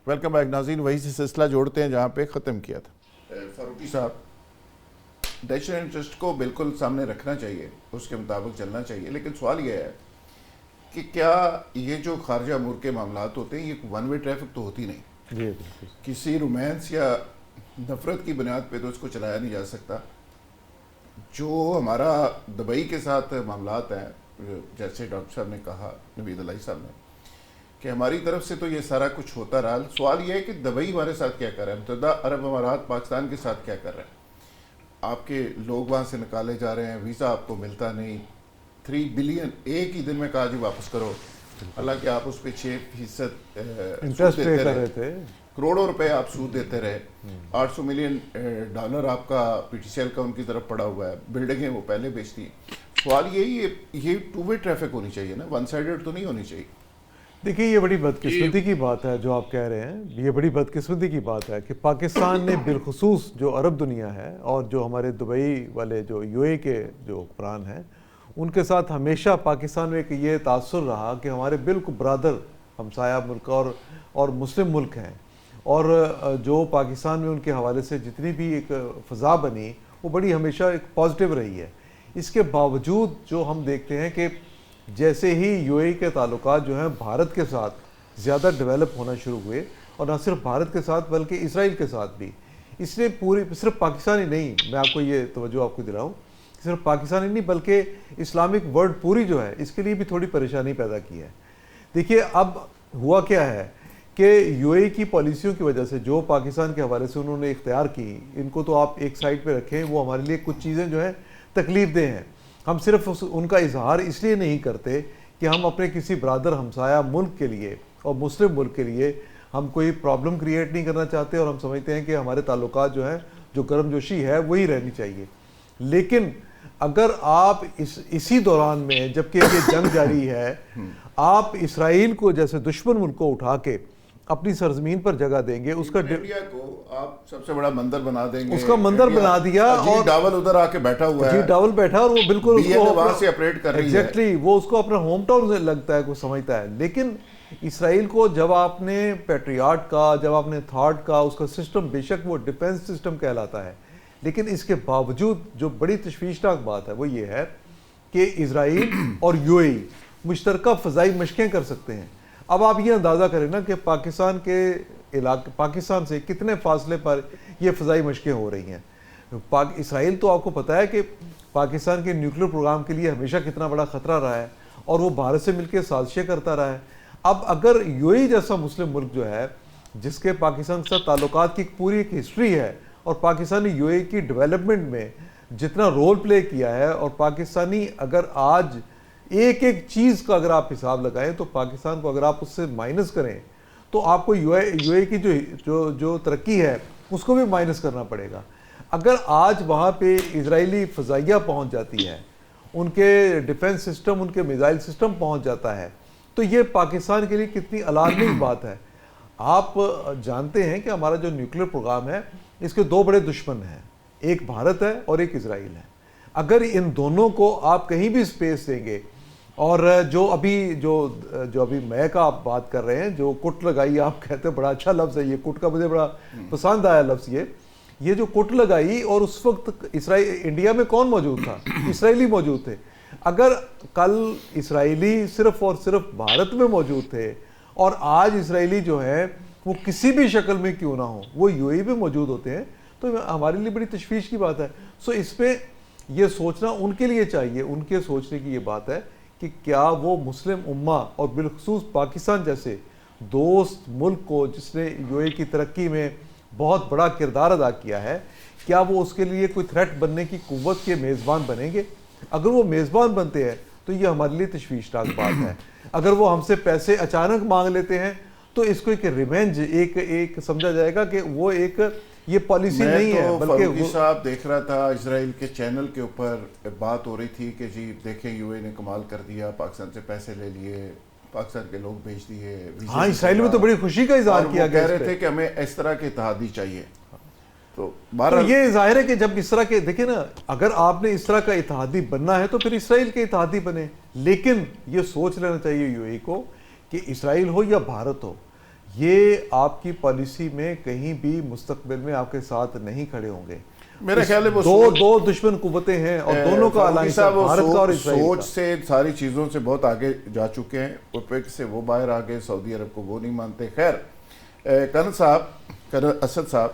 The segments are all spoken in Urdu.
ویلکم بیک ناظرین، وہی سے سلسلہ جوڑتے ہیں جہاں پہ ختم کیا تھا۔ فاروقی صاحب، نیشنل انٹرسٹ کو بالکل سامنے رکھنا چاہیے، اس کے مطابق چلنا چاہیے، لیکن سوال یہ ہے کہ کیا یہ جو خارجہ امور کے معاملات ہوتے ہیں یہ ون وے ٹریفک تو ہوتی نہیں؟ جی کسی رومانس یا نفرت کی بنیاد پہ تو اس کو چلایا نہیں جا سکتا۔ جو ہمارا دبئی کے ساتھ معاملات ہیں، جیسے ڈاکٹر صاحب نے کہا، نوید علائی صاحب نے، کہ ہماری طرف سے تو یہ سارا کچھ ہوتا رہا۔ سوال یہ ہے کہ دبئی ہمارے ساتھ کیا کر رہا ہے، متحدہ عرب امارات پاکستان کے ساتھ کیا کر رہا ہے؟ آپ کے لوگ وہاں سے نکالے جا رہے ہیں، ویزا آپ کو ملتا نہیں، 3 بلین ایک ہی دن میں کہا جی واپس کرو، حالانکہ آپ اس پہ 6% انٹرسٹ پے کر رہے تھے، کروڑوں روپے آپ سود دیتے رہے، $800 ملین آپ کا پی ٹی سی ایل کا ان کی طرف پڑا ہوا ہے، بلڈنگیں وہ پہلے بیچتی ہیں۔ سوال یہ ٹو وے ٹریفک ہونی چاہیے نا، ون سائیڈڈ تو نہیں ہونی چاہیے۔ دیکھیے یہ بڑی بدقسمتی کی بات ہے جو آپ کہہ رہے ہیں، یہ بڑی بدقسمتی کی بات ہے کہ پاکستان نے بالخصوص جو عرب دنیا ہے اور جو ہمارے دبئی والے جو یو اے کے جو حکمران ہیں، ان کے ساتھ ہمیشہ پاکستان میں ایک یہ تاثر رہا کہ ہمارے بالکل برادر ہمسایہ ملک اور مسلم ملک ہیں، اور جو پاکستان میں ان کے حوالے سے جتنی بھی ایک فضا بنی وہ بڑی ہمیشہ ایک پازیٹیو رہی ہے۔ اس کے باوجود جو ہم دیکھتے ہیں کہ جیسے ہی یو اے کے تعلقات جو ہیں بھارت کے ساتھ زیادہ ڈیولپ ہونا شروع ہوئے، اور نہ صرف بھارت کے ساتھ بلکہ اسرائیل کے ساتھ بھی، اس نے پوری صرف پاکستانی نہیں، میں آپ کو یہ توجہ آپ کو دلاؤں، صرف پاکستانی نہیں بلکہ اسلامک ورلڈ پوری جو ہے اس کے لیے بھی تھوڑی پریشانی پیدا کی ہے۔ دیکھیے اب ہوا کیا ہے کہ یو اے کی پالیسیوں کی وجہ سے جو پاکستان کے حوالے سے انہوں نے اختیار کی، ان کو تو آپ ایک سائڈ پہ رکھیں، وہ ہمارے لیے کچھ چیزیں جو ہیں تکلیف دہ ہیں۔ ہم صرف ان کا اظہار اس لیے نہیں کرتے کہ ہم اپنے کسی برادر ہمسایہ ملک کے لیے اور مسلم ملک کے لیے ہم کوئی پرابلم کریٹ نہیں کرنا چاہتے، اور ہم سمجھتے ہیں کہ ہمارے تعلقات جو ہیں جو گرم جوشی ہے وہی رہنی چاہیے۔ لیکن اگر آپ اسی دوران میں جبکہ یہ جنگ جاری ہے، آپ اسرائیل کو جیسے دشمن ملک کو اٹھا کے اپنی سرزمین پر جگہ دیں گے، اس کا انڈیا کو آپ سب سے بڑا مندر بنا دیں گے، اس کا مندر بنا دیا، اور ڈاول ادھر آ کے بیٹھا ہوا ہے، جی ڈاول بیٹھا، اور وہ بالکل اس کو وہاں سے اپریٹ کر رہی ہے، ایگزیکٹلی وہ اس کو اپنا ہوم ٹاؤن سے لگتا ہے، کوئی سمجھتا ہے۔ لیکن اسرائیل کو جب آپ نے پیٹریاٹ کا، جب آپ نے تھاٹ کا، اس کا سسٹم بے شک وہ ڈیفنس سسٹم کہلاتا ہے، لیکن اس کے باوجود جو بڑی تشویشناک بات ہے وہ یہ ہے کہ اسرائیل اور یو اے مشترکہ فضائی مشقیں کر سکتے ہیں۔ اب آپ یہ اندازہ کریں نا کہ پاکستان کے علاقے، پاکستان سے کتنے فاصلے پر یہ فضائی مشقیں ہو رہی ہیں۔ اسرائیل تو آپ کو پتہ ہے کہ پاکستان کے نیوکلیر پروگرام کے لیے ہمیشہ کتنا بڑا خطرہ رہا ہے، اور وہ بھارت سے مل کے سازشیں کرتا رہا ہے۔ اب اگر یو اے جیسا مسلم ملک جو ہے، جس کے پاکستان کے ساتھ تعلقات کی پوری ایک ہسٹری ہے، اور پاکستانی یو اے کی ڈیولپمنٹ میں جتنا رول پلے کیا ہے، اور پاکستانی اگر آج ایک ایک چیز کا اگر آپ حساب لگائیں تو پاکستان کو اگر آپ اس سے مائنس کریں تو آپ کو یو اے کی جو ترقی ہے اس کو بھی مائنس کرنا پڑے گا۔ اگر آج وہاں پہ اسرائیلی فضائیہ پہنچ جاتی ہے، ان کے ڈیفنس سسٹم، ان کے میزائل سسٹم پہنچ جاتا ہے، تو یہ پاکستان کے لیے کتنی الارمنگ بات ہے۔ آپ جانتے ہیں کہ ہمارا جو نیوکلیر پروگرام ہے اس کے 2 بڑے دشمن ہیں، ایک بھارت ہے اور ایک اسرائیل ہے۔ اگر ان دونوں کو آپ کہیں بھی سپیس دیں گے، اور جو ابھی میں کا آپ بات کر رہے ہیں، جو کٹ لگائی آپ کہتے ہیں، بڑا اچھا لفظ ہے یہ، کٹ کا مجھے بڑا پسند آیا لفظ یہ جو کٹ لگائی، اور اس وقت انڈیا میں کون موجود تھا؟ اسرائیلی موجود تھے۔ اگر کل اسرائیلی صرف اور صرف بھارت میں موجود تھے، اور آج اسرائیلی جو ہیں وہ کسی بھی شکل میں کیوں نہ ہو وہ یو اے میں موجود ہوتے ہیں، تو ہمارے لیے بڑی تشویش کی بات ہے۔ سو اس پہ یہ سوچنا ان کے لیے چاہیے، ان کے سوچنے کی یہ بات ہے کہ کیا وہ مسلم امہ اور بالخصوص پاکستان جیسے دوست ملک کو، جس نے یو اے کی ترقی میں بہت بڑا کردار ادا کیا ہے، کیا وہ اس کے لیے کوئی تھریٹ بننے کی قوت کے میزبان بنیں گے؟ اگر وہ میزبان بنتے ہیں تو یہ ہمارے لیے تشویشناک بات ہے۔ اگر وہ ہم سے پیسے اچانک مانگ لیتے ہیں تو اس کو ایک ریونج ایک سمجھا جائے گا کہ وہ ایک یہ پالیسی نہیں ہے، بلکہ فاروقی صاحب دیکھ رہا تھا اسرائیل کے چینل کے اوپر بات ہو رہی تھی کہ جی دیکھیں یو اے نے کمال کر دیا، پاکستان سے پیسے لے لیے، پاکستان کے لوگ بھیج دیے۔ ہاں، اسرائیل میں تو بڑی خوشی کا اظہار کیا گیا، کہہ رہے تھے کہ ہمیں اس طرح کے اتحادی چاہیے۔ تو یہ ظاہر ہے کہ جب اس طرح کے دیکھیں نا، اگر آپ نے اس طرح کا اتحادی بننا ہے تو پھر اسرائیل کے اتحادی بنے، لیکن یہ سوچ لینا چاہیے یو اے کو کہ اسرائیل ہو یا بھارت ہو، یہ آپ کی پالیسی میں کہیں بھی مستقبل میں آپ کے ساتھ نہیں کھڑے ہوں گے. میرا خیال ہے وہ دو دشمن قوتیں ہیں اور دونوں کا الائنس ہے، بھارت کا اور اسرائیل کا. سوچ سے ساری چیزوں سے بہت آگے جا چکے ہیں. اوپیک سے وہ باہر آ گئے، سعودی عرب کو وہ نہیں مانتے. خیر کرنل اسد صاحب،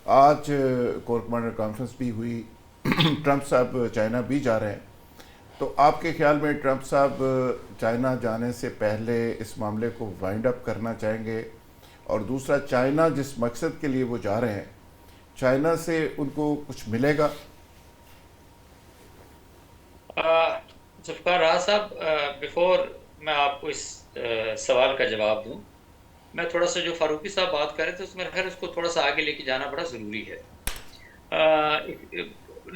آج کور کمانڈر کانفرنس بھی ہوئی، ٹرمپ صاحب چائنا بھی جا رہے ہیں. تو آپ کے خیال میں ٹرمپ صاحب چائنا جانے سے پہلے اس معاملے کو وائنڈ اپ کرنا چاہیں گے؟ اور دوسرا، چائنا جس مقصد کے لیے وہ جا رہے ہیں، چائنا سے ان کو کچھ ملے گا؟ ذوالفقار راز صاحب، بیفور میں آپ کو اس سوال کا جواب دوں، میں تھوڑا سا جو فاروقی صاحب بات کر رہے تھے اس میں خیر اس کو تھوڑا سا آگے لے کے جانا بڑا ضروری ہے.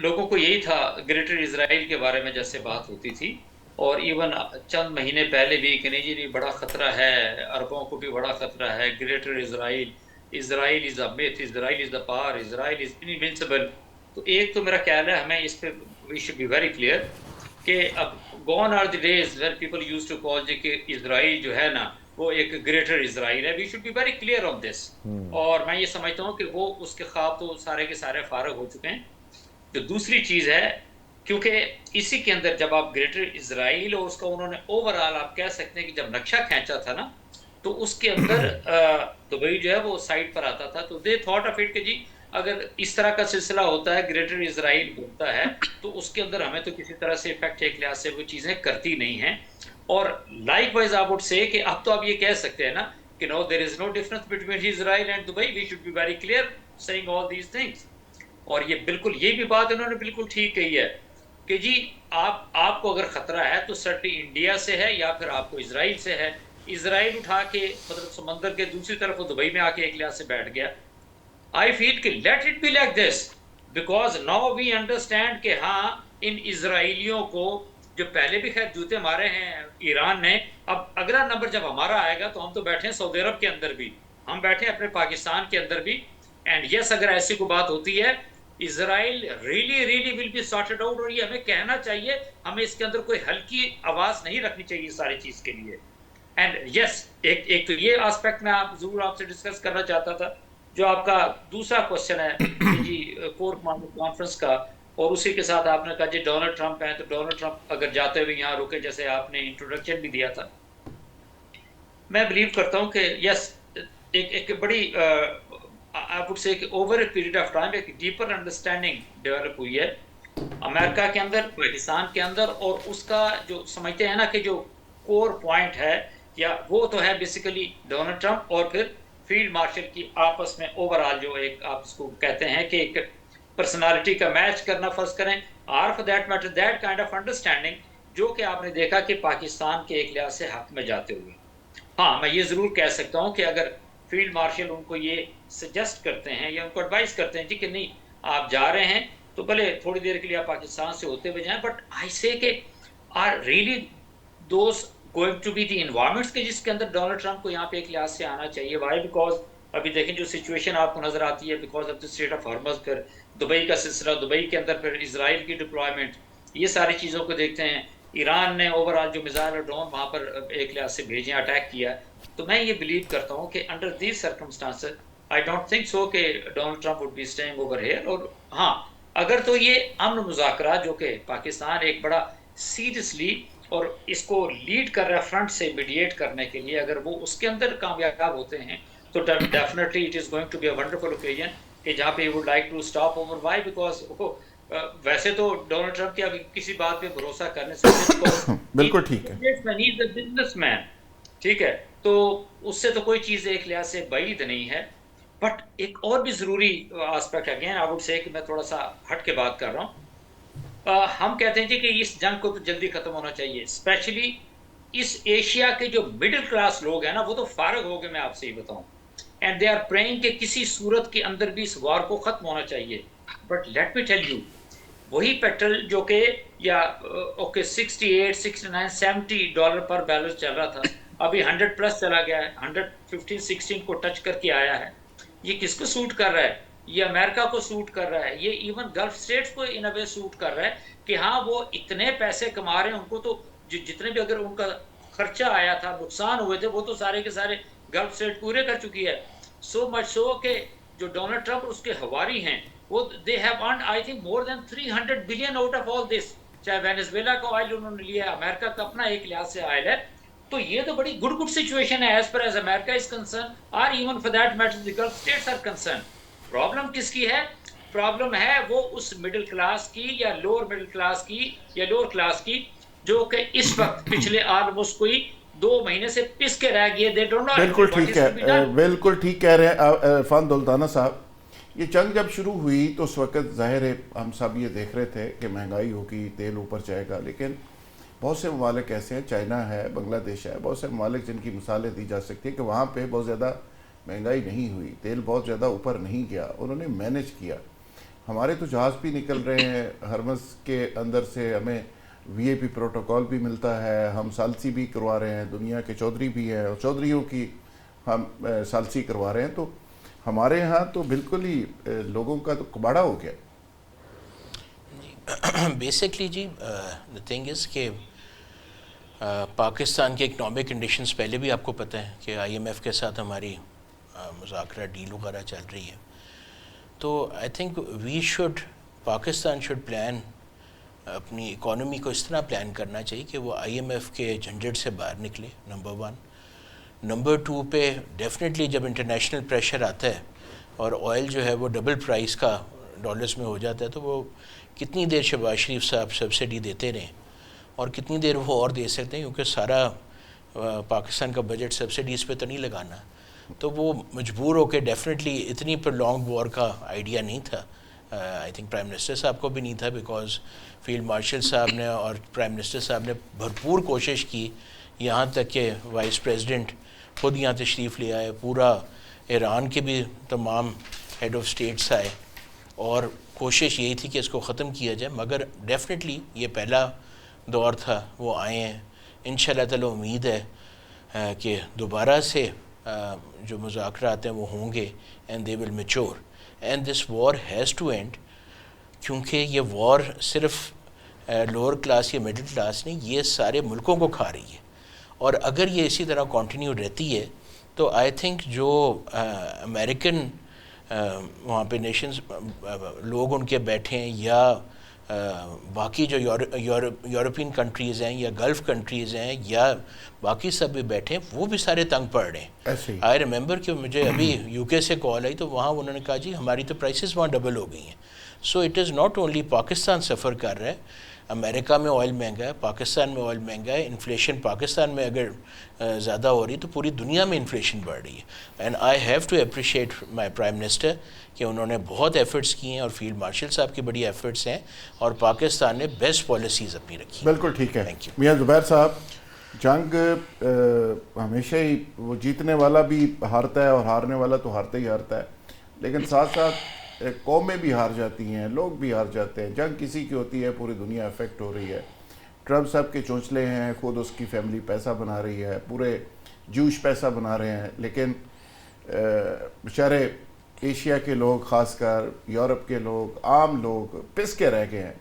لوگوں کو یہی تھا گریٹر اسرائیل کے بارے میں جیسے بات ہوتی تھی، اور ایون چند مہینے پہلے بھی کہ نہیں جی بڑا خطرہ ہے، عربوں کو بھی بڑا خطرہ ہے، greater Israel, Israel is a myth, Israel is the power, Israel is invincible. تو ایک تو میرا خیال ہے ہمیں اس پہ we should be very clear کہ اب gone are the days where people used to call جی کہ اسرائیل جو ہے نا وہ ایک گریٹر اسرائیل ہے. We should be very clear on this. اور میں یہ سمجھتا ہوں کہ وہ اس کے خواب تو سارے کے سارے فارغ ہو چکے ہیں. جو دوسری چیز ہے، کیونکہ اسی کے اندر جب آپ گریٹر اسرائیل اور اس کا انہوں نے اوور آل آپ کہہ سکتے ہیں کہ جب نقشہ کھینچا تھا نا تو اس کے اندر دبئی جو ہے وہ سائٹ پر آتا تھا. تو دے تھاٹ آف اٹ کہ جی اگر اس طرح کا سلسلہ ہوتا ہے، گریٹر اسرائیل ہوتا ہے تو اس کے اندر ہمیں تو کسی طرح سے افیکٹ ایک لحاظ سے وہ چیزیں کرتی نہیں ہیں. اور لائک وائز آپ وڈ سے کہ اب تو آپ یہ کہہ سکتے ہیں نا کہ no there is no difference between Israel and Dubai, we should be very clear seeing all these things. اور یہ بالکل یہ بھی بات انہوں نے بالکل ٹھیک کہی ہے کہ جی آپ کو اگر خطرہ ہے تو سرٹی انڈیا سے ہے یا پھر آپ کو اسرائیل سے ہے. اسرائیل اٹھا کے مطلب سمندر کے دوسری طرف وہ دبئی میں آ کے ایک لحاظ سے بیٹھ گیا. آئی فیل کہ let it be like this, because now we understand کہ ہاں ان اسرائیلیوں کو جو پہلے بھی خیر جوتے مارے ہیں ایران نے، اب اگلا نمبر جب ہمارا آئے گا تو ہم تو بیٹھے ہیں سعودی عرب کے اندر بھی، ہم بیٹھے ہیں اپنے پاکستان کے اندر بھی. اینڈ یس اگر ایسی کوئی بات ہوتی ہے Israel really will be sorted out. اور یہ ہمیں کہنا چاہیے، ہمیں اس کے اندر کوئی ہلکی آواز نہیں رکھنی چاہیے ساری چیز کے لیے. اینڈ یس ایک تو یہ آسپیکٹ میں ضرور آپ سے ڈسکس کرنا چاہتا تھا. جو آپ کا دوسرا کوشچن ہے جی کور کمانڈر کانفرنس کا، اور اسی کے ساتھ آپ نے کہا جی ڈونلڈ ٹرمپ ہیں، تو ڈونلڈ ٹرمپ اگر جاتے ہوئے یہاں رکے جیسے آپ نے انٹروڈکشن بھی دیا تھا، میں بلیو کرتا ہوں کہ یس ایک بڑی I would say کہ over a period of time ایک ڈیپر انڈرسٹینڈنگ ڈیولپ ہوئی ہے امریکہ کے اندر، پاکستان کے اندر. اور اس کا جو سمجھتے ہیں نا کہ جو کور پوائنٹ ہے یا وہ تو ہے بیسیکلی ڈونلڈ ٹرمپ اور پھر فیلڈ مارشل کی آپس میں اوور آل جو ایک آپ اس کو کہتے ہیں کہ ایک پرسنالٹی کا میچ کرنا فرض کریں، اور for that matter that kind of understanding جو کہ آپ نے دیکھا کہ پاکستان کے ایک لحاظ سے حق میں جاتے ہوئے. ہاں میں یہ ضرور کہہ سکتا ہوں کہ اگر فیلڈ مارشل ان کو یہ سجیسٹ کرتے ہیں یا ان کو ایڈوائز کرتے ہیں جی کہ نہیں آپ جا رہے ہیں تو بھلے تھوڑی دیر کے لیے آپ پاکستان سے ہوتے ہوئے جائیں، بٹ آئی سے کہ are really those going to be the environments کہ جس کے اندر ڈونلڈ ٹرمپ کو یہاں پہ ایک لحاظ سے آنا چاہیے. وائی بیکاز ابھی دیکھیں جو سچویشن آپ کو نظر آتی ہے because of the strait of Hormuz, پھر دبئی کا سلسلہ، دبئی کے اندر پھر اسرائیل کی ڈپلائمنٹ، یہ ساری چیزوں کو دیکھتے ہیں. ایران نے اوور آل جو میزائل اور ڈرون وہاں پر ایک لحاظ سے بھیجیں، اٹیک کیا. تو میں یہ بلیو کرتا ہوں کہ under these circumstances I don't think so کہ Donald Trump would be staying over here. اور ہاں اگر تو یہ امن مذاکرات جو کہ پاکستان ایک بڑا سیریسلی اور اس کو لیڈ کر رہا ہے فرنٹ سے میڈیٹ کرنے کے لیے، اگر وہ اس کے اندر کامیاب ہوتے ہیں تو definitely it is going to be a wonderful occasion کہ جہاں پہ would like to stop over. Why because ویسے تو ڈونلڈ ٹرمپ کی ابھی کسی بات پہ بھروسہ کرنے سے بالکل ٹھیک ہے، بزنس مین ٹھیک ہے، تو اس سے تو کوئی چیز ایک لحاظ سے بعید نہیں ہے. بٹ ایک اور بھی ضروری aspect again I would say کہ میں تھوڑا سا ہٹ کے بات کر رہا ہوں. ہم کہتے ہیں جی کہ اس جنگ کو تو جلدی ختم ہونا چاہیے، اسپیشلی اس ایشیا کے جو مڈل کلاس لوگ ہیں نا وہ تو فارغ ہو گئے، میں آپ سے یہ بتاؤں. اینڈ دے آر پریئنگ کہ کسی صورت کے اندر بھی اس وار کو ختم ہونا چاہیے. But let me tell you وہی پیٹرول جو کہ یا اوکے 68 69 $70 پر بیرل چل رہا تھا، ابھی 100 پلس چلا گیا ہے، 115 16 کو ٹچ کر کے آیا ہے. یہ کس کو سوٹ کر رہا ہے؟ یہ امریکہ کو سوٹ کر رہا ہے، یہ ایون گلف اسٹیٹس کو ان اے وے سوٹ کر رہا ہے کہ ہاں وہ اتنے پیسے کما رہے ہیں، ان کو تو جتنے بھی اگر ان کا خرچہ آیا تھا، نقصان ہوئے تھے، وہ تو سارے کے سارے گلف اسٹیٹ پورے کر چکی ہے. سو مچ سو کہ جو ڈونلڈ ٹرمپ اس کے ہواری ہیں وہ they have earned I think more than 300 billion out of all this. چاہے وینیزویلا کا آئل انہوں نے لیا ہے, امریکہ کا اپنا ایک لحاظ سے آئل ہے. تو یہ تو بڑی گڈ سچویشن ہے as far as America is concern, اور even for that matter the Gulf states are concern. Problem کس کی ہے؟ پرابلم ہے وہ اس مڈل کلاس کی یا لوور مڈل کلاس کی یا لوور کلاس کی, جو کہ اس وقت پچھلے آلموسٹ کوئی 2 مہینے سے پس کے رہ گئے. They don't know. بالکل ٹھیک ہے, بالکل ٹھیک کہہ رہے ہیں عرفان دولتانہ صاحب. یہ جنگ جب شروع ہوئی تو اس وقت ظاہر ہے ہم سب یہ دیکھ رہے تھے کہ مہنگائی ہوگی, تیل اوپر جائے گا, لیکن بہت سے ممالک ایسے ہیں, چائنا ہے, بنگلہ دیش ہے, بہت سے ممالک جن کی مثالیں دی جا سکتی ہیں کہ وہاں پہ بہت زیادہ مہنگائی نہیں ہوئی, تیل بہت زیادہ اوپر نہیں گیا, انہوں نے مینج کیا. ہمارے تو جہاز بھی نکل رہے ہیں ہرمز کے اندر سے, ہمیں وی اے پی پروٹوکول بھی ملتا ہے, ہم ثالثی بھی کروا رہے ہیں, دنیا کے چودھری بھی ہیں اور چودھریوں کی ہم ثالثی کروا رہے ہیں. تو ہمارے ہاں تو بالکل ہی لوگوں کا تو کباڑا ہو گیا. Basically G the thing is کہ پاکستان کے اکنامک کنڈیشنز پہلے بھی آپ کو پتہ ہے کہ آئی ایم ایف کے ساتھ ہماری مذاکرہ ڈیل وغیرہ چل رہی ہے. تو I think we should, Pakistan should plan اپنی اکانومی کو اس طرح پلان کرنا چاہیے کہ وہ آئی ایم ایف کے جھنجھٹ سے باہر نکلے, نمبر 1. نمبر 2 پہ ڈیفینیٹلی جب انٹرنیشنل پریشر آتا ہے اور آئل جو ہے وہ ڈبل پرائس کا ڈالرز میں ہو جاتا ہے, تو وہ کتنی دیر شہباز شریف صاحب سبسڈی دیتے رہیں اور کتنی دیر وہ اور دے سکتے ہیں, کیونکہ سارا پاکستان کا بجٹ سبسڈیز پہ تو نہیں لگانا. تو وہ مجبور ہو کے ڈیفینیٹلی اتنی پر لانگ وار کا آئیڈیا نہیں تھا. آئی تھنک پرائم منسٹر صاحب کو بھی نہیں تھا, بیکاز فیلڈ مارشل صاحب نے اور پرائم منسٹر صاحب نے بھرپور کوشش کی, یہاں تک کہ وائس پریزیڈنٹ خود یہاں تشریف لے آئے, پورا ایران کے بھی تمام ہیڈ آف اسٹیٹس آئے, اور کوشش یہی تھی کہ اس کو ختم کیا جائے. مگر ڈیفینیٹلی یہ پہلا دور تھا, وہ آئے ہیں. انشاءاللہ تعالی امید ہے کہ دوبارہ سے جو مذاکرات ہیں وہ ہوں گے, and they will mature, and this war has to end. کیونکہ یہ وار صرف لوور کلاس یا مڈل کلاس نہیں, یہ سارے ملکوں کو کھا رہی ہے. اور اگر یہ اسی طرح کنٹینیو رہتی ہے تو آئی تھنک جو امریکن وہاں پہ نیشنز لوگ ان کے بیٹھے ہیں, یا باقی جو یورپین کنٹریز ہیں یا گلف کنٹریز ہیں یا باقی سب بھی بیٹھے ہیں, وہ بھی سارے تنگ پڑ رہے ہیں. آئی ریممبر کہ مجھے ابھی یو کے سے کال آئی تو وہاں انہوں نے کہا جی ہماری تو پرائسز وہاں ڈبل ہو گئی ہیں. So it is not only Pakistan سفر کر رہا ہے, امریکہ میں آئل مہنگا ہے, پاکستان میں آئل مہنگا ہے, انفلیشن پاکستان میں اگر زیادہ ہو رہی ہے تو پوری دنیا میں انفلیشن بڑھ رہی ہے. And I have to appreciate my prime minister کہ انہوں نے بہت ایفرٹس کیے ہیں, اور فیلڈ مارشل صاحب کی بڑی ایفرٹس ہیں, اور پاکستان نے بیسٹ پالیسیز اپنی رکھی. بالکل ٹھیک ہے. میاں زبیر صاحب, جنگ ہمیشہ ہی وہ جیتنے والا بھی ہارتا ہے اور ہارنے والا تو ہارتا ہی ہارتا ہے, لیکن ساتھ ساتھ قومیں بھی ہار جاتی ہیں, لوگ بھی ہار جاتے ہیں. جنگ کسی کی ہوتی ہے, پوری دنیا افیکٹ ہو رہی ہے. ٹرمپ صاحب کے چونچلے ہیں, خود اس کی فیملی پیسہ بنا رہی ہے, پورے جوش پیسہ بنا رہے ہیں, لیکن بیچارے ایشیا کے لوگ, خاص کر یورپ کے لوگ, عام لوگ پس کے رہ گئے ہیں,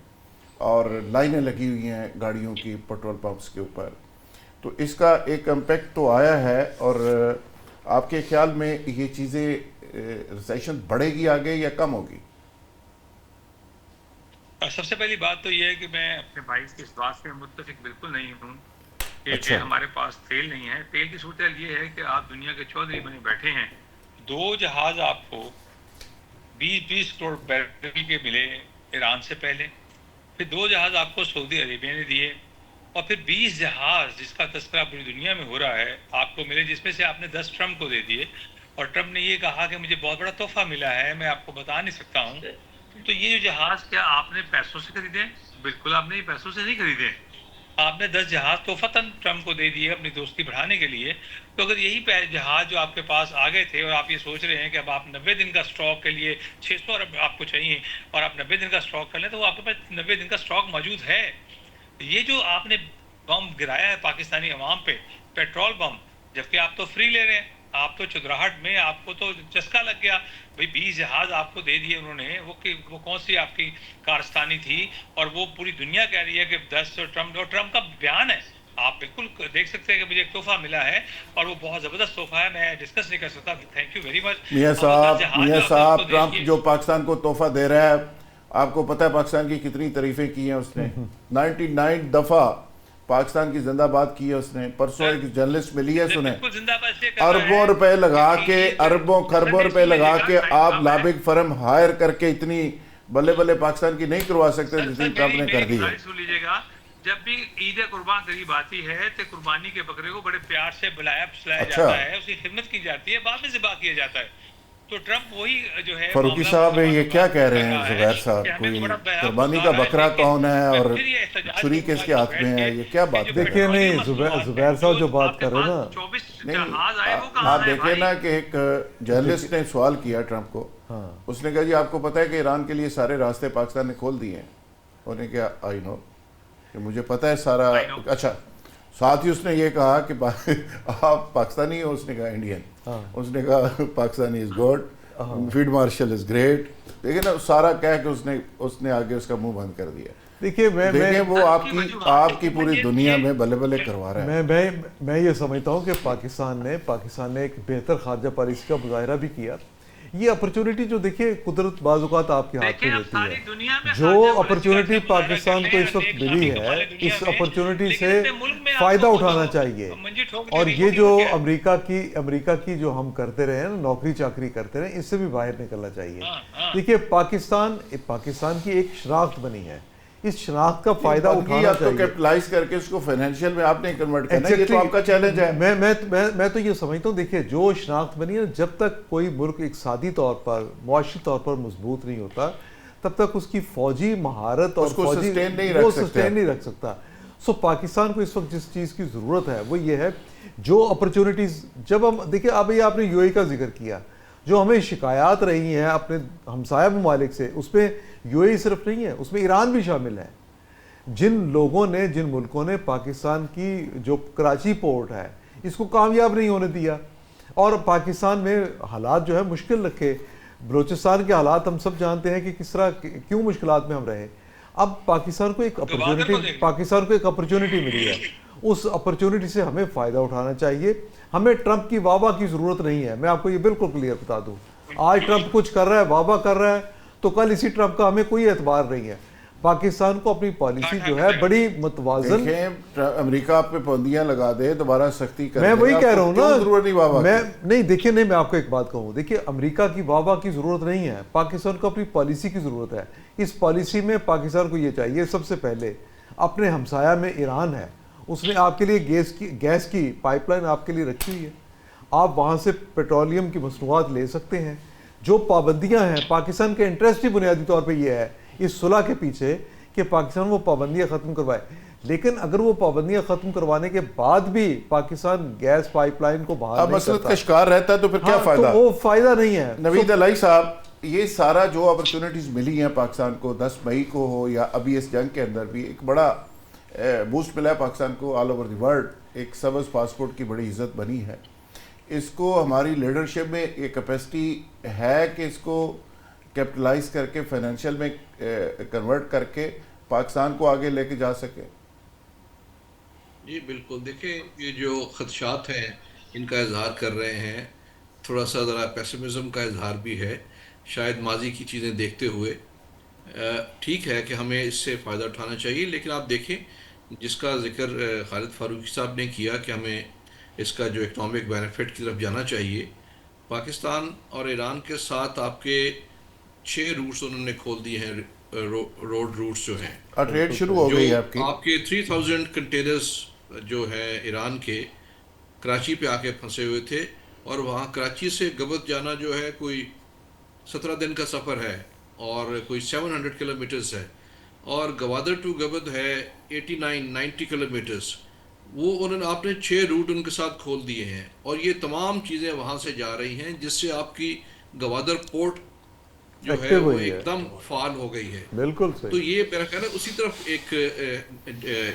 اور لائنیں لگی ہوئی ہیں گاڑیوں کی پیٹرول پمپس کے اوپر. تو اس کا ایک امپیکٹ تو آیا ہے, اور آپ کے خیال میں یہ چیزیں ریسیشن بڑھے گی آگے یا کم ہوگی؟ سب سے پہلی بات تو یہ ہے کہ میں اپنے بھائی کی اس بات سے متفق بالکل نہیں ہوں کہ ہمارے پاس تیل نہیں ہے. تیل کی صورتحال یہ ہے کہ آپ دنیا کے چودھری بنے بیٹھے ہیں. 2 جہاز آپ کو 20 کروڑ بیرل کے ملے ایران سے پہلے, پھر 2 جہاز آپ کو سعودی عربیہ نے دیے, اور پھر 20 جہاز جس کا تذکرہ پوری دنیا میں ہو رہا ہے آپ کو ملے, جس میں سے آپ نے 10 ٹرمپ کو دے دیے. اور ٹرمپ نے یہ کہا کہ مجھے بہت بڑا تحفہ ملا ہے, میں آپ کو بتا نہیں سکتا ہوں. تو یہ جو جہاز کیا آپ نے پیسوں سے خریدے؟ بالکل آپ نے پیسوں سے نہیں خریدے. آپ نے 10 جہاز تحفتاً ٹرمپ کو دے دیے اپنی دوستی بڑھانے کے لیے. تو اگر یہی جہاز جو آپ کے پاس آ گئے تھے, اور آپ یہ سوچ رہے ہیں کہ اب آپ 90 دن کا اسٹاک کے لیے 600 ارب آپ کو چاہیے, اور آپ 90 دن کا اسٹاک کر لیں, تو وہ آپ کے پاس 90 دن کا اسٹاک موجود ہے. یہ جو آپ نے بم گرایا ہے پاکستانی عوام پہ, پیٹرول بم, جبکہ آپ تو فری لے رہے ہیں, آپ تو چدراہٹ میں آپ کو تو چسکا لگ گیا. بھئی 20 جہاز آپ کو دے دیے انہوں نے, وہ کون سی آپ کی کارستانی تھی؟ اور وہ پوری دنیا کہہ رہی ہے کہ 10 ٹرمپ کا بیان ہے آپ بالکل دیکھ سکتے ہیں کہ مجھے ایک تحفہ ملا ہے اور وہ بہت زبردست تحفہ ہے, میں ڈسکس نہیں کر سکتا. Thank you very much. میاں صاحب ٹرمپ جو پاکستان کو تحفہ دے رہا ہے, آپ کو پتہ ہے پاکستان کی کتنی تعریفیں کی ہیں اس نے, 99 دفعہ پاکستان کی زندہ باد کی ہے اس نے. پرسوں ایک جرنلسٹ ملی ہے سنیں, اربوں روپے لگا کے, اربوں خربوں روپے لگا کے آپ لابنگ فرم ہائر کر کے اتنی بلے بلے پاکستان کی نہیں کروا سکتے جتنی ٹرمپ نے کر دی ہے. سن لیجیے گا, جب بھی عید قربان قریب آتی ہے تو قربانی کے بکرے کو بڑے پیار سے بلایا جاتا ہے, اس کی خدمت کی جاتی ہے, بعد میں ذبح کیا جاتا ہے. تو ٹرمپ وہی جو ہے فاروقی صاحب یہ کیا کہہ رہے ہیں زبیر صاحب, کوئی قربانی کا بکرا کون ہے اور چھری کس کے ہاتھ میں ہے, یہ کیا بات ہے؟ دیکھیے نہیں زبیر صاحب جو بات کر رہے ہیں نا, آپ دیکھیں نا کہ ایک جرنلسٹ نے سوال کیا ٹرمپ کو, اس نے کہا جی آپ کو پتہ ہے کہ ایران کے لیے سارے راستے پاکستان نے کھول دیے ہیں. انہوں نے کہا آئی نو, کہ مجھے پتہ ہے سارا. اچھا, ساتھ ہی اس نے یہ کہا کہ آپ پاکستانی ہو, اس نے کہا انڈین. اس نے کہا Pakistani is good, field marshal is great. دیکھیں نا سارا کہہ کے اس نے آگے اس کا منہ بند کر دیا. دیکھیے دیکھیں وہ آپ کی پوری دنیا میں بلے بلے کروا رہا ہے. میں یہ سمجھتا ہوں کہ پاکستان نے ایک بہتر خارجہ پالیسی کا مظاہرہ بھی کیا. یہ اپرچونٹی جو دیکھیے قدرت بعض اوقات آپ کے ہاتھ میں دیتی ہے, جو اپرچونٹی پاکستان کو اس وقت ملی ہے اس اپرچونٹی سے فائدہ اٹھانا چاہیے. اور یہ جو امریکہ کی جو ہم کرتے رہے ہیں نوکری چاکری کرتے رہے, اس سے بھی باہر نکلنا چاہیے. دیکھیے پاکستان کی ایک شناخت بنی ہے, اس شناخت کا فائدہ اٹھانا چاہیے. کیپٹلائز کر کے اس کو فائنینشیل میں آپ نے کنورٹ کرنا ہے, یہ تو آپ کا چیلنج ہے. میں تو یہ سمجھتا ہوں, دیکھیے جو شناخت بنی ہے, جب تک کوئی ملک اقتصادی طور پر معاشی طور پر مضبوط نہیں ہوتا تب تک اس کی فوجی مہارت اور فوجی وہ سسٹین نہیں رکھ سکتا. سو پاکستان کو اس وقت جس چیز کی ضرورت ہے وہ یہ ہے, جو اپرچونٹیز, جب ہم دیکھیں ابھی آپ نے یو اے کا ذکر کیا, جو ہمیں شکایات رہی ہیں اپنے ہمسایہ ممالک سے, اس میں یو اے صرف نہیں ہے, اس میں ایران بھی شامل ہے. جن ملکوں نے پاکستان کی جو کراچی پورٹ ہے اس کو کامیاب نہیں ہونے دیا, اور پاکستان میں حالات جو ہے مشکل رکھے. بلوچستان کے حالات ہم سب جانتے ہیں کہ کس طرح کیوں مشکلات میں ہم رہے. اب پاکستان کو ایک اپرچونٹی ملی ہے, اس اپرچونٹی سے ہمیں فائدہ اٹھانا چاہیے. ہمیں ٹرمپ کی واہ واہ کی ضرورت نہیں ہے, میں آپ کو یہ بالکل کلیئر بتا دوں. آج ٹرمپ کچھ کر رہا ہے, واہ واہ کر رہا ہے, تو کل اسی ٹرمپ کا ہمیں کوئی اعتبار نہیں ہے. پاکستان کو اپنی پالیسی جو ہے بڑی متوازن, امریکہ آپ پہ پابندیاں لگا دے, دوبارہ سختی کر, میں وہی کہہ رہا ہوں نا, نہیں دیکھیے نہیں, میں آپ کو ایک بات کہوں, دیکھیے امریکہ کی واہ واہ کی ضرورت نہیں ہے, پاکستان کو اپنی پالیسی کی ضرورت ہے. اس پالیسی میں پاکستان کو یہ چاہیے, سب سے پہلے اپنے ہمسایہ میں ایران ہے, اس نے آپ کے لیے گیس کی پائپ لائن آپ کے لیے رکھی ہوئی ہے, آپ وہاں سے پیٹرولیم کی مصنوعات لے سکتے ہیں. جو پابندیاں ہیں, پاکستان کے انٹرسٹ ہی بنیادی طور پہ یہ ہے اس صلح کے پیچھے کہ پاکستان وہ پابندیاں ختم کروائے. لیکن اگر وہ پابندیاں ختم کروانے کے بعد بھی پاکستان گیس پائپ لائن کو باہر نہیں مسئلہ کا شکار رہتا ہے تو پھر کیا فائدہ؟ وہ فائدہ نہیں ہے. نوید علائی صاحب, یہ سارا جو اپرچونٹیز ملی ہیں پاکستان کو 10 مئی کو ہو یا ابھی اس جنگ کے اندر بھی, ایک بڑا بوسٹ ملا ہے پاکستان کو آل اوور دی ورلڈ. ایک سبز پاسپورٹ کی بڑی عزت بنی ہے. اس کو ہماری لیڈرشپ میں یہ کیپیسٹی ہے کہ اس کو کیپٹلائز کر کے فائنینشیل میں کنورٹ کر کے پاکستان کو آگے لے کے جا سکے؟ جی بالکل. دیکھیں یہ جو خدشات ہیں ان کا اظہار کر رہے ہیں, تھوڑا سا ذرا پیسمزم کا اظہار بھی ہے, شاید ماضی کی چیزیں دیکھتے ہوئے. ٹھیک ہے کہ ہمیں اس سے فائدہ اٹھانا چاہیے, لیکن آپ دیکھیں جس کا ذکر خالد فاروقی صاحب نے کیا کہ ہمیں اس کا جو اکنامک بینیفٹ کی طرف جانا چاہیے. پاکستان اور ایران کے ساتھ آپ کے 6 روٹس انہوں نے کھول دیے ہیں, روڈ روٹس جو ہیں. ٹریڈ شروع ہو گئی ہے آپ کے 3000 کنٹینرز جو ہیں ایران کے کراچی پہ آ کے پھنسے ہوئے تھے, اور وہاں کراچی سے گبت جانا جو ہے کوئی 17 دن کا سفر ہے اور کوئی 700 کلومیٹرز ہے, اور گوادر ٹو گبت ہے 89-90 کلومیٹرز. وہ انہوں نے آپ نے 6 روٹ ان کے ساتھ کھول دیے ہیں, اور یہ تمام چیزیں وہاں سے جا رہی ہیں, جس سے آپ کی گوادر پورٹ جو ہے وہ ایک دم فعال ہو گئی ہے. بالکل صحیح. تو یہ میرا خیال ہے اسی طرف ایک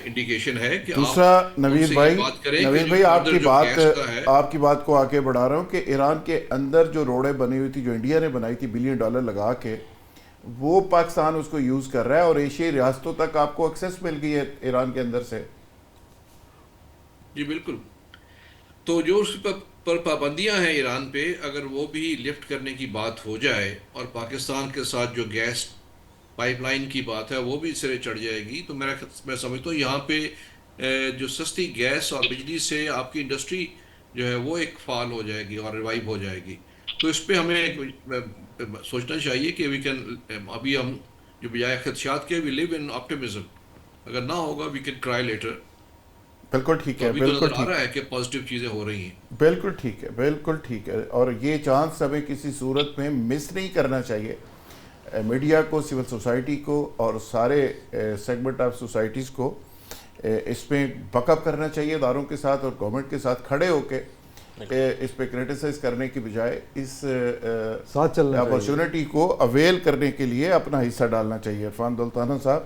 انڈیکیشن ہے کہ دوسرا نوید بھائی آپ کی بات کو آگے بڑھا رہا ہوں کہ ایران کے اندر جو روڈیں بنی ہوئی تھی جو انڈیا نے بنائی تھی $1 بلین لگا کے, وہ پاکستان اس کو یوز کر رہا ہے, اور ایشیائی ریاستوں تک آپ کو ایکسیس مل گئی ہے ایران کے اندر سے. جی بالکل. تو جو اس پر پابندیاں ہیں ایران پہ، اگر وہ بھی لفٹ کرنے کی بات ہو جائے اور پاکستان کے ساتھ جو گیس پائپ لائن کی بات ہے وہ بھی سرے چڑھ جائے گی، تو میں سمجھتا ہوں یہاں پہ جو سستی گیس اور بجلی سے آپ کی انڈسٹری جو ہے وہ ایک فعال ہو جائے گی اور ریوائو ہو جائے گی. تو اس پہ ہمیں سوچنا چاہیے کہ وی کین، ابھی ہم جو بجائے خدشات کے وی لیو ان آپٹیمزم، اگر نہ ہوگا وی کین ٹرائی لیٹر. بالکل ٹھیک تو ہے، ابھی تو بالکل نظر آ ٹھیک، رہا ہے کہ پازیٹیو چیزیں ہو رہی ہیں. بالکل ٹھیک ہے، بالکل ٹھیک ہے. اور یہ چانس ہمیں کسی صورت میں مس نہیں کرنا چاہیے. میڈیا کو، سول سوسائٹی کو اور سارے سیگمنٹ آف سوسائٹیز کو اس میں بک اپ کرنا چاہیے اداروں کے ساتھ اور گورنمنٹ کے ساتھ کھڑے ہو کے اس پہ کرٹیسائز کرنے کی بجائے اس ساتھ چلنا چاہیے، اپرچونٹی کو اویل کرنے کے لیے اپنا حصہ ڈالنا چاہیے. عرفان دولتانہ صاحب،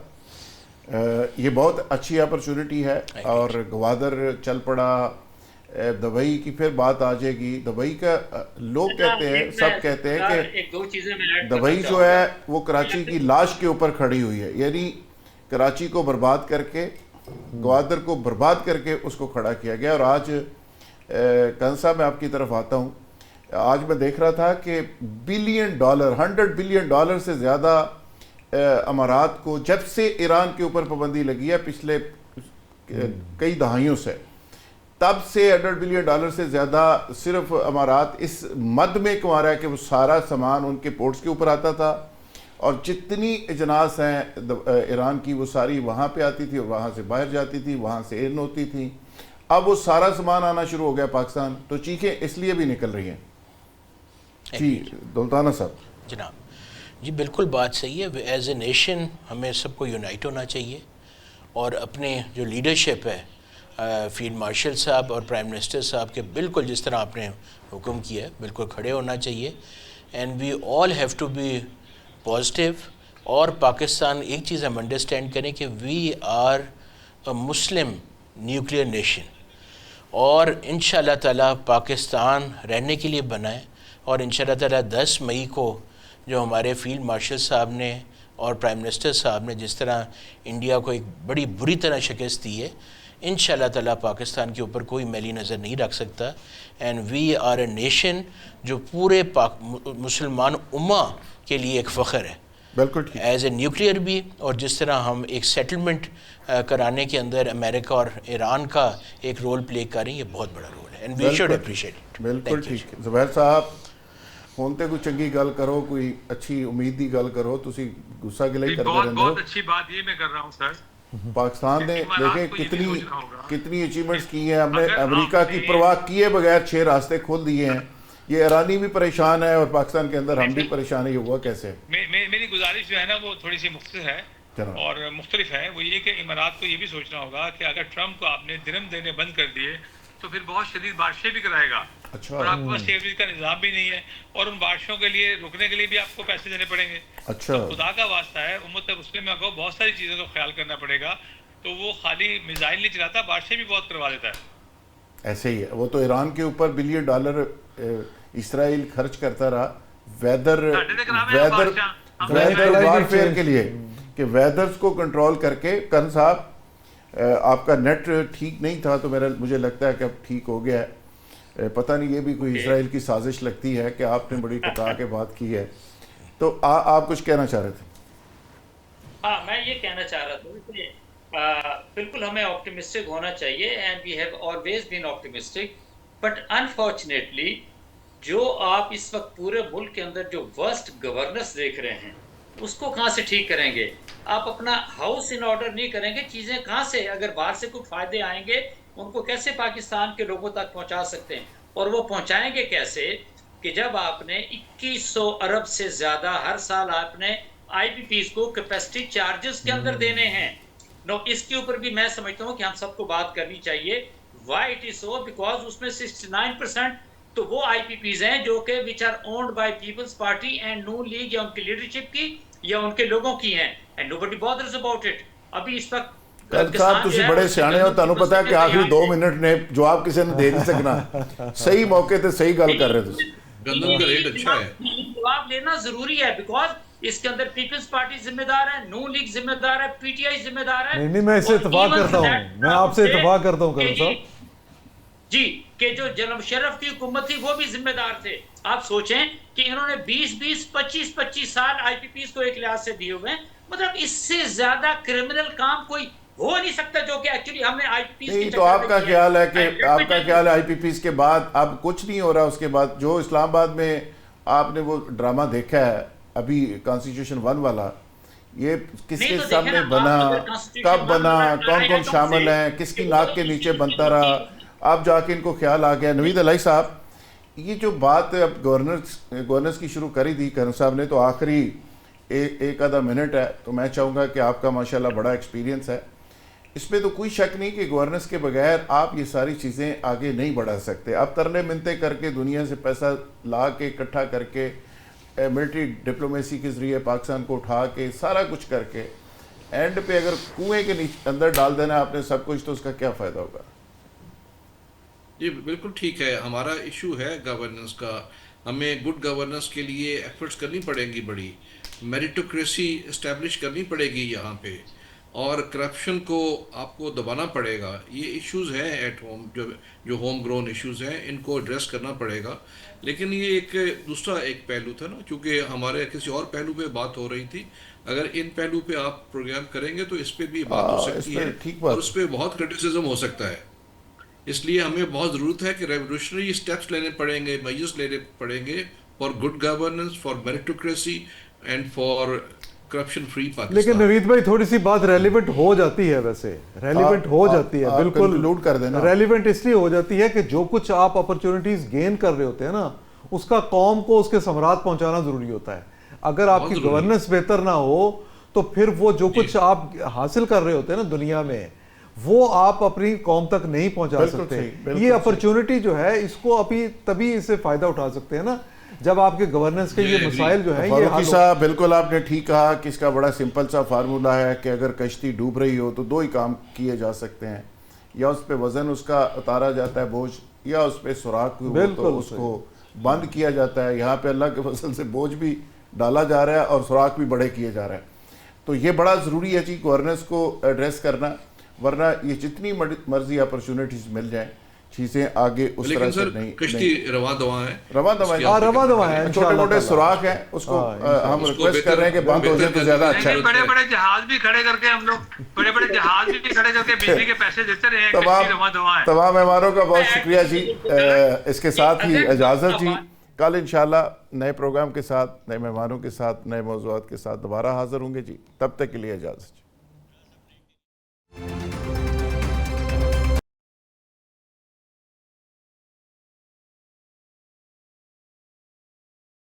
یہ بہت اچھی اپرچونٹی ہے اور گوادر چل پڑا. دبئی کی پھر بات آ جائے گی. دبئی کا لوگ کہتے ہیں، سب کہتے ہیں کہ ایک دو چیزیں میں ایڈ دبئی کرنا جو چاہوں گا. ہے وہ کراچی کی لاش کے اوپر کھڑی ہوئی ہے. یعنی کراچی کو برباد کر کے، گوادر کو برباد کر کے اس کو کھڑا کیا گیا. اور آج کن صاحب میں آپ کی طرف آتا ہوں، آج میں دیکھ رہا تھا کہ $1 بلین سے زیادہ امارات کو جب سے ایران کے اوپر پابندی لگی ہے پچھلے کئی دہائیوں سے، تب سے $100 بلین سے زیادہ صرف امارات اس مد میں کما رہا ہے کہ وہ سارا سامان ان کے پورٹس کے اوپر آتا تھا اور جتنی اجناس ہیں ایران کی وہ ساری وہاں پہ آتی تھی اور وہاں سے باہر جاتی تھی، وہاں سے ان ہوتی تھی. اب وہ سارا سامان آنا شروع ہو گیا پاکستان، تو چیخیں اس لیے بھی نکل رہی ہیں. جی دولتانہ صاحب. جناب جی بالکل بات صحیح ہے. ایز اے نیشن ہمیں سب کو یونائٹ ہونا چاہیے اور اپنے جو لیڈرشپ ہے فیلڈ مارشل صاحب اور پرائم منسٹر صاحب کے بالکل جس طرح آپ نے حکم کیا ہے بالکل کھڑے ہونا چاہیے. And we all have to be positive. اور پاکستان ایک چیز ہم انڈرسٹینڈ کریں کہ we are a Muslim nuclear nation, اور انشاءاللہ تعالیٰ پاکستان رہنے کے لیے بنا ہے. اور انشاءاللہ تعالیٰ 10 مئی کو جو ہمارے فیلڈ مارشل صاحب نے اور پرائم منسٹر صاحب نے جس طرح انڈیا کو ایک بڑی بری طرح شکست دی ہے، انشاءاللہ تعالیٰ پاکستان کے اوپر کوئی میلی نظر نہیں رکھ سکتا. And we are a nation جو پورے مسلمان امہ کے لیے ایک فخر ہے، بالکل ٹھیک. ایز اے نیوکلیئر بھی. اور جس طرح ہم ایک سیٹلمنٹ کرانے کے اندر امریکہ اور ایران کا ایک رول پلے کریں، یہ بہت بڑا رول ہے. And we should appreciate it. بالکل ٹھیک. زبیر صاحب ہوتے کوئی چنگی گل کرو، کوئی اچھی امید دی گل کرو، تسی غصہ گلے کرتے رہتے ہو. بہت اچھی بات یہ میں کر رہا ہوں سر. پاکستان نے دیکھیں کتنی اچیومنٹس کی ہیں. ہم نے امریکہ کی پرواہ کیے بغیر 6 راستے کھول دیے ہیں. یہ ایرانی بھی پریشان ہے اور پاکستان کے اندر ہم بھی پریشان ہے. یہ ہوا کیسے؟ میری گزارش جو ہے نا وہ تھوڑی سی مختصر ہے اور مختلف ہے. وہ یہ کہ امارات کو یہ بھی سوچنا ہوگا کہ اگر ٹرمپ کو آپ نے درہم دینے بند کر دیے تو پھر بہت شدید بارشیں بھی کرائے گا. اچھا. اور آپ کے پاس سیوریج کا نظام بھی نہیں ہے اور ان بارشوں کے لیے رکنے کے لیے بھی آپ کو پیسے دینے پڑیں گے. اچھا. خدا کا واسطہ ہے امت مسلمہ کو بہت ساری چیزوں کا خیال کرنا پڑے گا. تو وہ خالی میزائل نہیں چلاتا، بارشیں بھی بہت کروا دیتا ہے. ایسے ہی ہے. وہ تو ایران کے اوپر $1 بلین اسرائیل خرچ کرتا رہا ویدر وارفیئر کے لیے کہ ویدرز کو کنٹرول کر کے. کن صاحب آپ کا نیٹ ٹھیک نہیں تھا تو مجھے لگتا ہے کہ اب ٹھیک ہو گیا ہے. پتہ نہیں یہ بھی کوئی اسرائیل کی سازش لگتی ہے کہ آپ نے بڑی ٹکا کے بات کی ہے. تو آپ کچھ کہنا چاہ رہے تھے؟ ہاں میں یہ کہنا چاہ رہا تھا کہ بالکل ہمیں آپٹیمسٹک ہونا چاہیے and we have always been optimistic. But unfortunately جو آپ اس وقت پورے ملک کے اندر جو ورسٹ گورننس دیکھ رہے ہیں اس کو کہاں سے ٹھیک کریں گے؟ آپ اپنا ہاؤس ان آرڈر نہیں کریں گے، چیزیں کہاں سے، اگر باہر سے کوئی فائدے آئیں گے ان کو کیسے پاکستان کے لوگوں تک پہنچا سکتے ہیں؟ اور وہ پہنچائیں گے کیسے کہ جب آپ نے 2100 ارب سے زیادہ ہر سال آپ نے آئی پی پیز کو کیپیسٹی چارجز کے اندر دینے ہیں. نو اس کے اوپر بھی میں سمجھتا ہوں کہ ہم سب کو بات کرنی چاہیے. Why it is so? Because اس میں 69% تو وہ آئی پی پیز ہیں جو کہ which are owned by Peoples Party and Noon League یا ان کی لیڈرشپ کی یا ان کے لوگوں کی ہیں and nobody bothers about it. ابھی اس وقت صاحب تسی بڑے سیانے ہو، تانوں پتہ ہے کہ آخری 2 منٹ نے جواب کسی نے دے نہیں سکنا. صحیح موقع تے صحیح گل کر رہے تھے. گندم کا ریٹ اچھا ہے. جواب لینا ضروری ہے بیکاز اس کے اندر پیپلز پارٹی ذمہ دار ہے، نون لیگ ذمہ دار ہے، پی ٹی آئی ذمہ دار ہے. نہیں میں اس سے اتفاق کرتا ہوں، میں آپ سے اتفاق کرتا ہوں کرم صاحب. جی کہ جو جناب مشرف کی حکومت تھی وہ بھی ذمہ دار تھے. آپ سوچیں کہ انہوں نے 20 25 سال آئی پی پیز کو ایک لحاظ سے دیے ہوئے ہیں. مطلب اس سے زیادہ کرمنل کام کوئی ہو نہیں سکتا جو کہ ایکچولی ہم نے آئی پی پیز نہیں. تو آپ کا خیال ہے کہ آپ کا خیال ہے آئی پی پیز کے بعد اب کچھ نہیں ہو رہا؟ اس کے بعد جو اسلام آباد میں آپ نے وہ ڈرامہ دیکھا ہے ابھی کانسٹیٹیوشن 1 والا، یہ کس کے سامنے بنا، کب بنا، کون کون شامل ہیں، کس کی ناک کے نیچے بنتا رہا، اب جا کے ان کو خیال آ گیا. نوید علیہ صاحب، یہ جو بات اب گورنرز کی شروع کری تھی کرن صاحب نے، تو آخری ایک آدھا منٹ ہے، تو میں چاہوں گا کہ آپ کا ماشاءاللہ بڑا ایکسپیرینس ہے اس میں، تو کوئی شک نہیں کہ گورننس کے بغیر آپ یہ ساری چیزیں آگے نہیں بڑھا سکتے. آپ ترنے منتے کر کے دنیا سے پیسہ لا کے اکٹھا کر کے ملٹری ڈپلومیسی کے ذریعے پاکستان کو اٹھا کے سارا کچھ کر کے اینڈ پہ اگر کنویں کے اندر ڈال دینا آپ نے سب کچھ، تو اس کا کیا فائدہ ہوگا؟ جی بالکل ٹھیک ہے. ہمارا ایشو ہے گورننس کا. ہمیں گڈ گورننس کے لیے ایفرٹس کرنی پڑیں گی، بڑی میریٹوکریسی اسٹیبلش کرنی پڑے گی یہاں پہ، اور کرپشن کو آپ کو دبانا پڑے گا. یہ ایشوز ہیں ایٹ ہوم، جو ہوم گرون ایشوز ہیں، ان کو ایڈریس کرنا پڑے گا. لیکن یہ ایک دوسرا ایک پہلو تھا نا، چونکہ ہمارے کسی اور پہلو پہ بات ہو رہی تھی. اگر ان پہلو پہ آپ پروگرام کریں گے تو اس پہ بھی بات ہو سکتی ہے، اور اس پہ بہت کرٹیسزم ہو سکتا ہے. اس لیے ہمیں بہت ضرورت ہے کہ ریولیوشنری اسٹیپس لینے پڑیں گے، میجرز لینے پڑیں گے for good governance, for میریٹوکریسی and for corruption free Pakistan. لیکن نوید بھائی تھوڑی سی بات ریلیونٹ ہو جاتی ہے، ویسے ریلیونٹ ہو جاتی ہے، بالکل لوڈ کر دینا. ریلیونٹ اس لیے ہو جاتی ہے کہ جو کچھ آپ اپرچونٹیز گین کر رہے ہوتے ہیں نا، اس کا قوم کو اس کے ثمرات پہنچانا ضروری ہوتا ہے. اگر آپ کی گورننس بہتر نہ ہو تو پھر وہ جو کچھ آپ حاصل کر رہے ہوتے ہیں نا دنیا میں، وہ آپ اپنی قوم تک نہیں پہنچا سکتے. یہ اپرچونٹی جو ہے اس کو ابھی تبھی اس سے فائدہ اٹھا سکتے ہیں نا جب آپ کے گورننس کے یہ مسائل جو ہیں یہ فاروقی صاحب بالکل آپ نے ٹھیک کہا کہ اس کا بڑا سمپل سا فارمولہ ہے کہ اگر کشتی ڈوب رہی ہو تو 2 ہی کام کیے جا سکتے ہیں، یا اس پہ وزن اس کا اتارا جاتا ہے بوجھ، یا اس پہ سوراخ ہو تو اس کو بند کیا جاتا ہے. یہاں پہ اللہ کے فضل سے بوجھ بھی ڈالا جا رہا ہے اور سوراخ بھی بڑے کیے جا رہے ہیں. تو یہ بڑا ضروری ہے جی گورننس کو ایڈریس کرنا، ورنہ یہ جتنی مرضی اپرچونٹیز مل جائیں چیزیں آگے اس طرح سے نہیں. کشتی رواں دواں ہے، رواں دواں ہے، چھوٹے موٹے سوراخ ہیں، اس کو ہم ریکویسٹ کر رہے ہیں کہ بند ہو جائے تو زیادہ اچھا ہے. بڑے بڑے جہاز بھی کھڑے کر کے ہم لوگ کھڑے کر کے بجلی کے پیسے دیتے رہے ہیں. کشتی رواں دواں ہے. تمام مہمانوں کا بہت شکریہ جی. اس کے ساتھ ہی اجازت جی. کل انشاءاللہ نئے پروگرام کے ساتھ، نئے مہمانوں کے ساتھ، نئے موضوعات کے ساتھ دوبارہ حاضر ہوں گے جی. تب تک کے لیے اجازت.